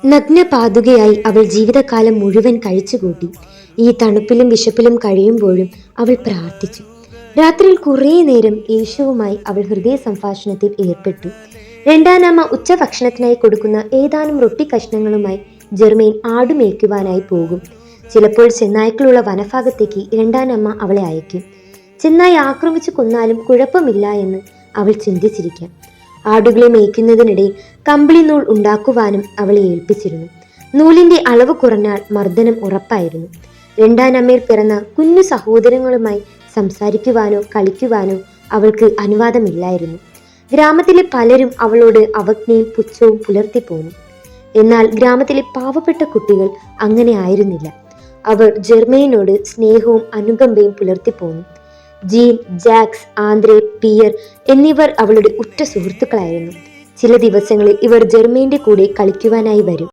നഗ്നപാതുകയായി അവൾ ജീവിതകാലം മുഴുവൻ കഴിച്ചുകൂട്ടി. ഈ തണുപ്പിലും വിശപ്പിലും കഴിയുമ്പോഴും അവൾ പ്രാർത്ഥിച്ചു. രാത്രിയിൽ കുറേ നേരം യേശുവുമായി അവൾ ഹൃദയ സംഭാഷണത്തിൽ ഏർപ്പെട്ടു. രണ്ടാനമ്മ ഉച്ചഭക്ഷണത്തിനായി കൊടുക്കുന്ന ഏതാനും റൊട്ടി കഷ്ണങ്ങളുമായി ജെർമെയിൻ ആടുമേയ്ക്കുവാനായി പോകും. ചിലപ്പോൾ ചെന്നായ്ക്കളുള്ള വനഭാഗത്തേക്ക് രണ്ടാനമ്മ അവളെ അയക്കും. ചെന്നായി ആക്രമിച്ചു കൊന്നാലും കുഴപ്പമില്ല എന്ന് അവൾ ചിന്തിച്ചിരിക്കാം. ആടുകളെ മേയ്ക്കുന്നതിനിടയിൽ കമ്പിളി നൂൽ ഉണ്ടാക്കുവാനും അവളെ ഏൽപ്പിച്ചിരുന്നു. നൂലിന്റെ അളവ് കുറഞ്ഞാൽ മർദ്ദനം ഉറപ്പായിരുന്നു. രണ്ടാനമ്മയിൽ പിറന്ന കുഞ്ഞു സഹോദരങ്ങളുമായി സംസാരിക്കുവാനോ കളിക്കുവാനോ അവൾക്ക് അനുവാദമില്ലായിരുന്നു. ഗ്രാമത്തിലെ പലരും അവളോട് അവജ്ഞയും പുച്ഛവും പുലർത്തിപ്പോന്നു. എന്നാൽ ഗ്രാമത്തിലെ പാവപ്പെട്ട കുട്ടികൾ അങ്ങനെ ആയിരുന്നില്ല. അവർ ജെർമെയിനോട് സ്നേഹവും അനുകമ്പയും പുലർത്തിപ്പോന്നു. ജീൻ, ജാക്സ്, ആന്ദ്രേ, പിയർ എന്നിവർ അവളുടെ ഉറ്റ സുഹൃത്തുക്കളായിരുന്നു. ചില ദിവസങ്ങളിൽ ഇവർ ജെർമെയിന്റെ കൂടെ കളിക്കുവാനായി വരും.